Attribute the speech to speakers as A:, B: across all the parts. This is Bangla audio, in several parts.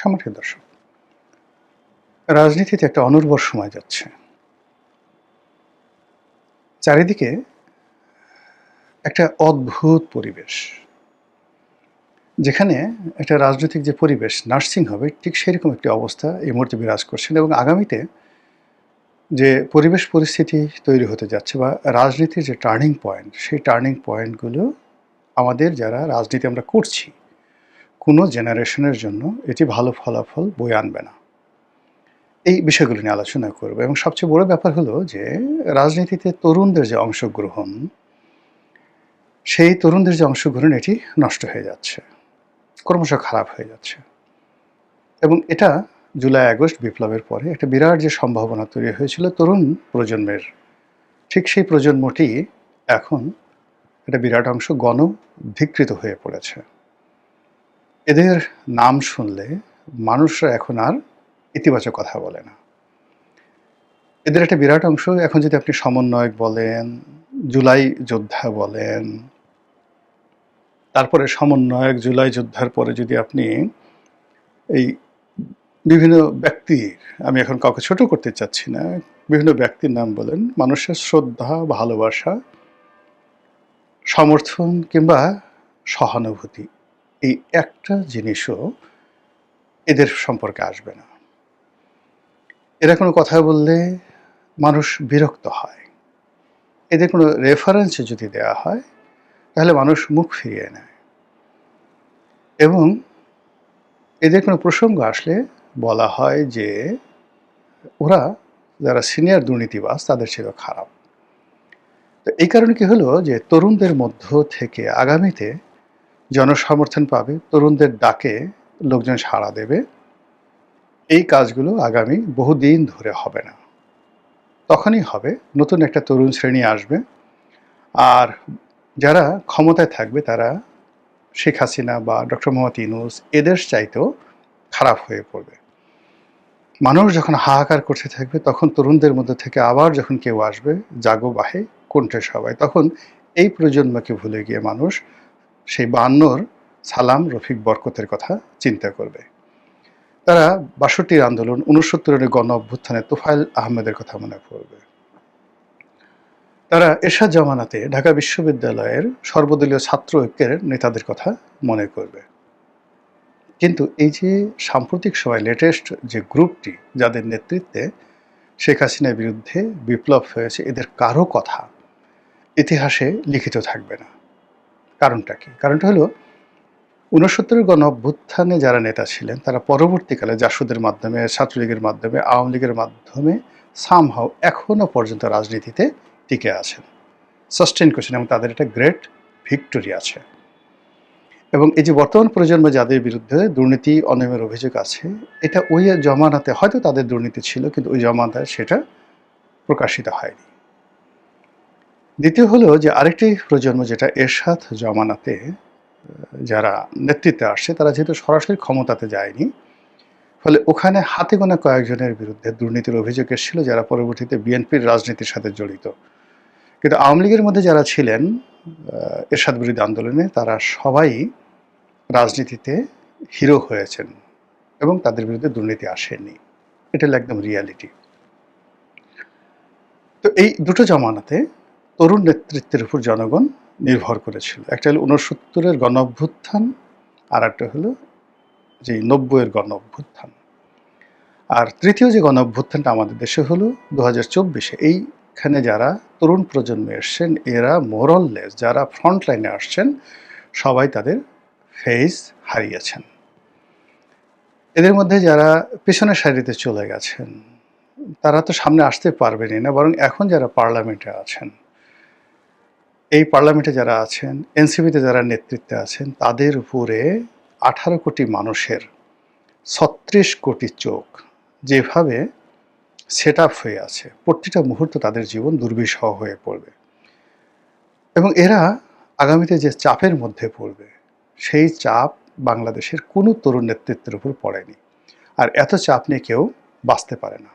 A: সম্মানিত দর্শক, রাজনীতিতে একটা অনর্বর সময় যাচ্ছে। চারিদিকে একটা অদ্ভুত পরিবেশ। যেখানে একটা রাজনৈতিক যে পরিবেশ নার্সিং হবে ঠিক সেরকম একটি অবস্থা এই মুহূর্তে বিরাজ করছেন এবং আগামীতে যে পরিবেশ পরিস্থিতি তৈরি হতে যাচ্ছে বা রাজনীতির যে টার্নিং পয়েন্ট, সেই টার্নিং পয়েন্টগুলো আমাদের যারা রাজনীতি আমরা করছি, কোনো জেনারেশনের জন্য এটি ভালো ফলাফল বয়ে আনবে না। এই বিষয়গুলো নিয়ে আলোচনা করব এবং সবচেয়ে বড় ব্যাপার হলো যে রাজনীতিতে তরুণদের যে অংশগ্রহণ, সেই তরুণদের যে অংশগ্রহণ এটি নষ্ট হয়ে যাচ্ছে, ক্রমশ খারাপ হয়ে যাচ্ছে এবং এটা জুলাই আগস্ট বিপ্লবের পরে একটা বিরাট যে সম্ভাবনা তৈরি হয়েছিল তরুণ প্রজন্মের, ঠিক সেই প্রজন্মটি এখন একটা বিরাট অংশ গণধিকৃত হয়ে পড়েছে। এদের নাম শুনলে মানুষরা এখন আর ইতিবাচক কথা বলে না। এদের একটা বিরাট অংশ এখন যদি আপনি সমন্বয়ক বলেন, জুলাই যোদ্ধা বলেন, তারপরে সমন্বয়ক, জুলাই যোদ্ধার পরে যদি আপনি এই বিভিন্ন ব্যক্তির, আমি এখন কাউকে ছোট করতে চাচ্ছি না, বিভিন্ন ব্যক্তির নাম বলেন, মানুষের শ্রদ্ধা, ভালোবাসা, সমর্থন কিংবা সহানুভূতি, এই একটা জিনিসও এদের সম্পর্কে আসবে না। এরা কোনো কথা বললে মানুষ বিরক্ত হয়। এদের কোনো রেফারেন্স যদি দেওয়া হয় তাহলে মানুষ মুখ ফিরিয়ে নেয় এবং এদের কোনো প্রসঙ্গ আসলে বলা হয় যে ওরা যারা সিনিয়র দুর্নীতিবাজ তাদের চেয়েও খারাপ। তো এই কারণে কি হলো যে তরুণদের মধ্য থেকে আগামীতে জনসমর্থন পাবে, তরুণদের ডাকে লোকজন সাড়া দেবে। এই কাজগুলো আগামী বহুদিন ধরে হবে না। তখনই হবে নতুন একটা তরুণ শ্রেণী আসবে, আর যারা ক্ষমতায় থাকবে তারা শেখ হাসিনা বা ডক্টর মোহাম্মদ ইউনূস এদের চাইতেও খারাপ হয়ে পড়বে। মানুষ যখন হাহাকার করতে থাকবে তখন তরুণদের মধ্যে থেকে আবার যখন কেউ আসবে, জাগো বাহে কণ্ঠে সবাই, তখন এই প্রজন্মকে ভুলে গিয়ে মানুষ সেই 52-র সালাম, রফিক, বরকতের কথা চিন্তা করবে। তারা ৬২-র আন্দোলন, ৬৯-এর গণ অভ্যুত্থানে তোফায়েল আহমেদের কথা মনে পড়বে। তারা এরশাদ জামানাতে ঢাকা বিশ্ববিদ্যালয়ের সর্বদলীয় ছাত্র ঐক্যের নেতাদের কথা মনে করবে। কিন্তু এই যে সাম্প্রতিক সময় লেটেস্ট যে গ্রুপটি যাদের নেতৃত্বে শেখ হাসিনার বিরুদ্ধে বিপ্লব হয়েছে, এদের কারো কথা ইতিহাসে লিখিত থাকবে না। কারণটা কি? কারণটা হলো ৬৯-এর গণ অভ্যুত্থানে যারা নেতা ছিলেন তারা পরবর্তীকালে জাসদের মাধ্যমে, ছাত্রলীগের মাধ্যমে, আওয়ামী লীগের মাধ্যমে সামহাও এখনো পর্যন্ত রাজনীতিতে টিকে আছেন, সাস্টেইন করছেন এবং তাদের একটা গ্রেট ভিক্টোরি আছে। এবং এই যে বর্তমান প্রজন্ম যাদের বিরুদ্ধে দুর্নীতি, অনিয়মের অভিযোগ আছে, এটা ওই জমানাতে হয়তো তাদের দুর্নীতি ছিল, কিন্তু ওই জমানায় সেটা প্রকাশিত হয়নি। দ্বিতীয় হলো যে আরেকটি প্রজন্ম যেটা এরশাদ জমানাতে যারা নেতৃত্বে আসছে তারা যেহেতু সরাসরি ক্ষমতাতে যায়নি, ফলে ওখানে হাতে গোনা কয়েকজনের বিরুদ্ধে দুর্নীতির অভিযোগ এসেছিল যারা পরবর্তীতে বিএনপির রাজনীতির সাথে জড়িত। কিন্তু আওয়ামী লীগের মধ্যে যারা ছিলেন এরশাদ বিরোধী আন্দোলনে, তারা সবাই রাজনীতিতে হিরো হয়েছেন এবং তাদের বিরুদ্ধে দুর্নীতি আসেনি। এটা হলো একদম রিয়ালিটি। তো এই দুটো জমানাতে তরুণ নেতৃত্বের উপর জনগণ নির্ভর করেছিল। একটা হলো ৬৯-এর গণ অভ্যুত্থান, আর একটা হলো যে ৯০-এর গণ অভ্যুত্থান। আর তৃতীয় যে গণ অভ্যুত্থানটা আমাদের দেশে হলো ২০২৪-এ। এইখানে যারা তরুণ প্রজন্মে এসছেন, এরা মোরললেস, যারা ফ্রন্ট লাইনে আসছেন, সবাই তাদের ফেস হারিয়েছেন। এদের মধ্যে যারা পেছনের সারিতে চলে গেছেন তারা তো সামনে আসতে পারবেনই না, বরং এখন যারা পার্লামেন্টে আছেন, এই পার্লামেন্টে যারা আছেন, এনসিপিতে যারা নেতৃত্বে আছেন, তাদের উপরে ১৮ কোটি মানুষের ৩৬ কোটি চোখ যেভাবে সেট আপ হয়ে আছে, প্রতিটা মুহূর্ত তাদের জীবন দুর্বিষহ হয়ে পড়বে এবং এরা আগামীতে যে চাপের মধ্যে পড়বে, সেই চাপ বাংলাদেশের কোনো তরুণ নেতৃত্বের উপর পড়েনি। আর এত চাপ নিয়ে কেউ বাঁচতে পারে না,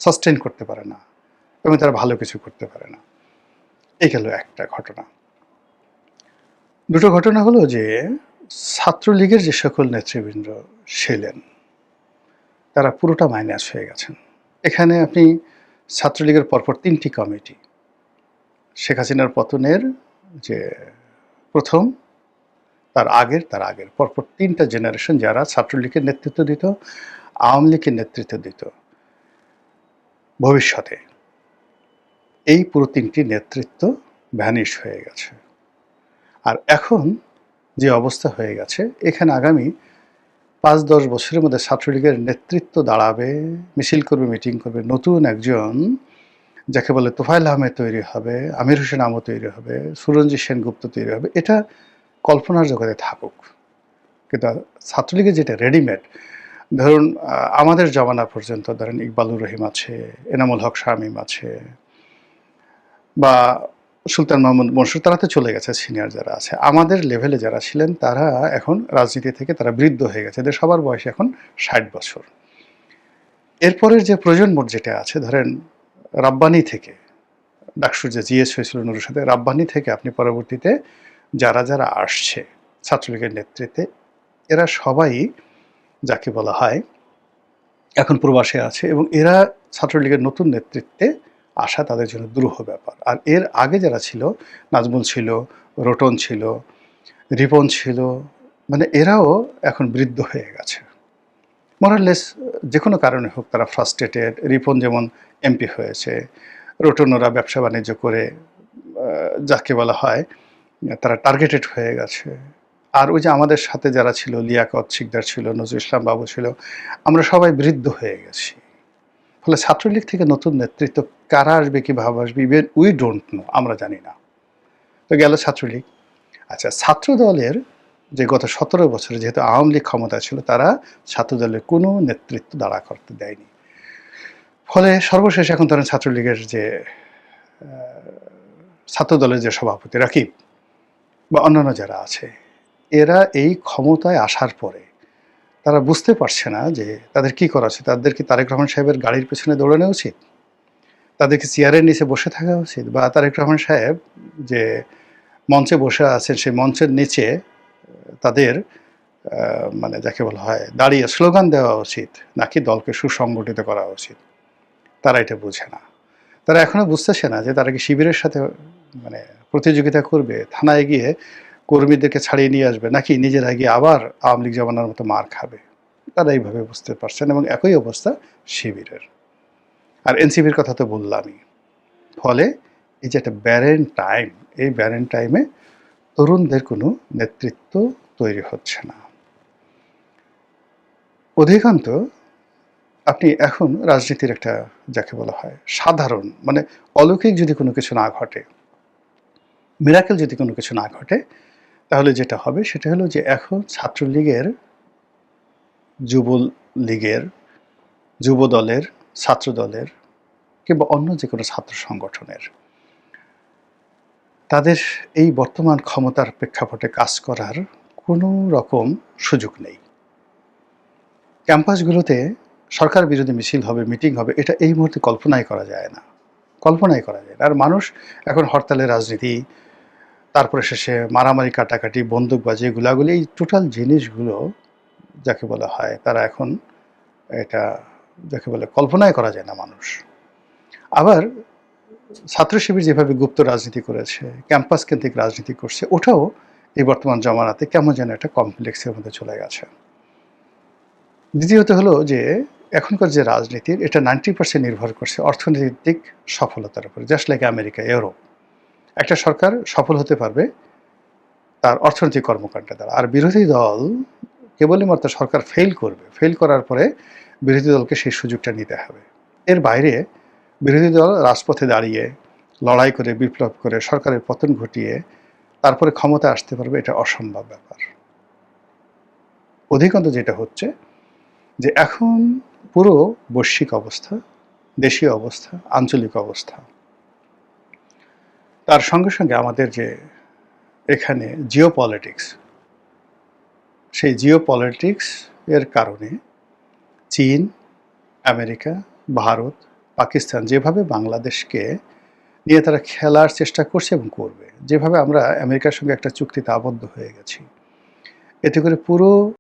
A: সাস্টেইন করতে পারে না এবং তারা ভালো কিছু করতে পারে না। এই গেল একটা ঘটনা। দুটো ঘটনা হলো যে ছাত্রলীগের যে সকল নেতৃবৃন্দ ছিলেন তারা পুরোটা মাইনাস হয়ে গেছেন। এখানে আপনি ছাত্রলীগের পরপর ৩টি কমিটি, শেখ হাসিনার পতনের যে ১ম, তার আগের পরপর ৩টা জেনারেশন যারা ছাত্রলীগের নেতৃত্ব দিত, আওয়ামী লীগের নেতৃত্ব দিত ভবিষ্যতে, এই পুরো ৩টি নেতৃত্ব ভ্যানিশ হয়ে গেছে। আর এখন যে অবস্থা হয়ে গেছে, এখানে আগামী ৫-১০ বছরের মধ্যে ছাত্রলীগের নেতৃত্ব দাঁড়াবে, মিছিল করবে, মিটিং করবে নতুন একজন, যাকে বলে তোফায়েল আহমেদ তৈরি হবে, আমির হোসেন আমও তৈরি হবে, সুরঞ্জিত সেনগুপ্ত তৈরি হবে। এটা কল্পনার জগতে থাকুক, কিন্তু ছাত্রলীগের যেটা রেডিমেড, ধরুন আমাদের জমানা পর্যন্ত ধরেন ইকবালুর রহিম আছে, এনামুল হক শামীম আছে, বা সুলতান মাহমুদ মনসুর, তারা তো চলে গেছে। সিনিয়র যারা আছে, আমাদের লেভেলে যারা ছিলেন, তারা এখন রাজনীতি থেকে তারা বৃদ্ধ হয়ে গেছে, এদের সবার বয়স এখন ৬০ বছর। এরপরের যে প্রজন্ম যেটা আছে, ধরেন রাব্বানি থেকে, ডাকসুর যে জিএস হয়েছিল নুরুর সাথে, রাব্বানি থেকে আপনি পরবর্তীতে যারা যারা আসছে ছাত্রলীগের নেতৃত্বে, এরা সবাই যাকে বলা হয় এখন প্রবাসে আছে, এবং এরা ছাত্রলীগের নতুন নেতৃত্বে আসা তাদের জন্য দুরূহ ব্যাপার। আর এর আগে যারা ছিল, নাজমুল ছিল, রোটন ছিল, রিপন ছিল, মানে এরাও এখন বৃদ্ধ হয়ে গেছে। মোরালেস যে কোনো কারণে হোক তারা ফ্রাস্ট্রেটেড। রিপন যেমন এমপি হয়েছে, রোটন ওরা ব্যবসা বাণিজ্য করে যাকে বলা হয় তারা টার্গেটেড হয়ে গেছে। আর ওই যে আমাদের সাথে যারা ছিল, লিয়াকত শিকদার ছিল, নজরুল ইসলাম বাবু ছিল, আমরা সবাই বৃদ্ধ হয়ে গেছি। ফলে ছাত্রলীগ থেকে নতুন নেতৃত্ব কারা আসবে, কীভাবে আসবে, ইভেন উই ডোন্ট নো, আমরা জানি না। তো গেল ছাত্রলীগ। আচ্ছা, ছাত্র দলের যে গত ১৭ বছরে যেহেতু আওয়ামী লীগ ক্ষমতা ছিল, তারা ছাত্র দলের কোনো নেতৃত্ব দাঁড়া করতে দেয়নি। ফলে সর্বশেষ এখন ধরেন ছাত্রলীগের যে ছাত্র দলের যে সভাপতি রাকিব বা অন্যান্য যারা আছে, এরা এই ক্ষমতায় আসার পরে তারা বুঝতে পারছে না যে তাদের কি করা উচিত। তাদের কি তারেক রহমান সাহেবের গাড়ির পেছনে দৌড়ানো উচিত, তাদেরকে চেয়ারের নিচে বসে থাকা উচিত, বা তারেক রহমান সাহেব যে মঞ্চে বসে আছেন সেই মঞ্চের নিচে তাদের মানে যাকে বলা হয় দাঁড়িয়ে স্লোগান দেওয়া উচিত, নাকি দলকে সুসংগঠিত করা উচিত, তারা এটা বোঝে না। তারা এখনও বুঝতেছে না যে তারা কি শিবিরের সাথে মানে প্রতিযোগিতা করবে, থানায় গিয়ে কর্মীদেরকে ছাড়িয়ে নিয়ে আসবে, নাকি নিজেরা গিয়ে আবার আওয়ামী লীগ জমানার মতো মার খাবে। তারা এইভাবে বুঝতে পারছেন, এবং একই অবস্থা শিবিরের। আর এনসিপির কথা তো বললামই। ফলে এই যে একটা ব্যারেন টাইম, এই ব্যারেন টাইমে তরুণদের কোনো নেতৃত্ব তৈরি হচ্ছে না। অধিকান্ত আপনি এখন রাজনীতির একটা যাকে বলা হয় সাধারণ, মানে অলৌকিক যদি কোনো কিছু না ঘটে, মিরাকেল যদি কোনো কিছু না ঘটে, তাহলে যেটা হবে সেটা হলো যে এখন ছাত্রলীগের, যুবলীগের, যুব দলের, ছাত্র দলের কিংবা অন্য যে কোনো ছাত্র সংগঠনের, তাদের এই বর্তমান ক্ষমতার প্রেক্ষাপটে কাজ করার কোনো রকম সুযোগ নেই। ক্যাম্পাসগুলোতে সরকার বিরোধী মিছিল হবে, মিটিং হবে, এটা এই মুহূর্তে কল্পনাই করা যায় না, কল্পনাই করা যায় না। আর মানুষ এখন হরতালের রাজনীতি, তারপরে শেষে মারামারি, কাটাকাটি, বন্দুকবাজি, গুলাগুলি, এই টোটাল জিনিসগুলো যাকে বলা হয় তারা এখন এটা যাকে বলে কল্পনাই করা যায় না মানুষ। আবার ছাত্র শিবির যেভাবে গুপ্ত রাজনীতি করেছে, ক্যাম্পাস কেন্দ্রিক রাজনীতি করছে, ওটাও এই বর্তমান জমানাতে কেমন যেন একটা কমপ্লেক্সের মধ্যে চলে গেছে। দ্বিতীয়ত হলো যে এখনকার যে রাজনীতির, এটা 90% নির্ভর করছে অর্থনৈতিক সফলতার উপর। জাস্ট লাইক আমেরিকা, ইউরোপ, একটা সরকার সফল হতে পারবে তার অর্থনৈতিক কর্মকাণ্ড দ্বারা। আর বিরোধী দল কেবলই মাত্র সরকার ফেল করবে, ফেল করার পরে বিরোধী দলকে সেই সুযোগটা নিতে হবে। এর বাইরে বিরোধী দল রাজপথে দাঁড়িয়ে লড়াই করে, বিপ্লব করে, সরকারের পতন ঘটিয়ে তারপরে ক্ষমতা আসতে পারবে, এটা অসম্ভব ব্যাপার। অধিকাংশ যেটা হচ্ছে যে এখন পুরো বৈশ্বিক অবস্থা, দেশীয় অবস্থা, আঞ্চলিক অবস্থা, তার সঙ্গে সঙ্গে আমাদের যে এখানে জিও পলিটিক্স, সেই জিও পলিটিক্স এর কারণে চীন, আমেরিকা, ভারত, পাকিস্তান যেভাবে বাংলাদেশকে নিয়ে তারা খেলার চেষ্টা করছে এবং করবে, যেভাবে আমরা আমেরিকার সঙ্গে একটা চুক্তিতে আবদ্ধ হয়ে গেছি, এতে করে পুরো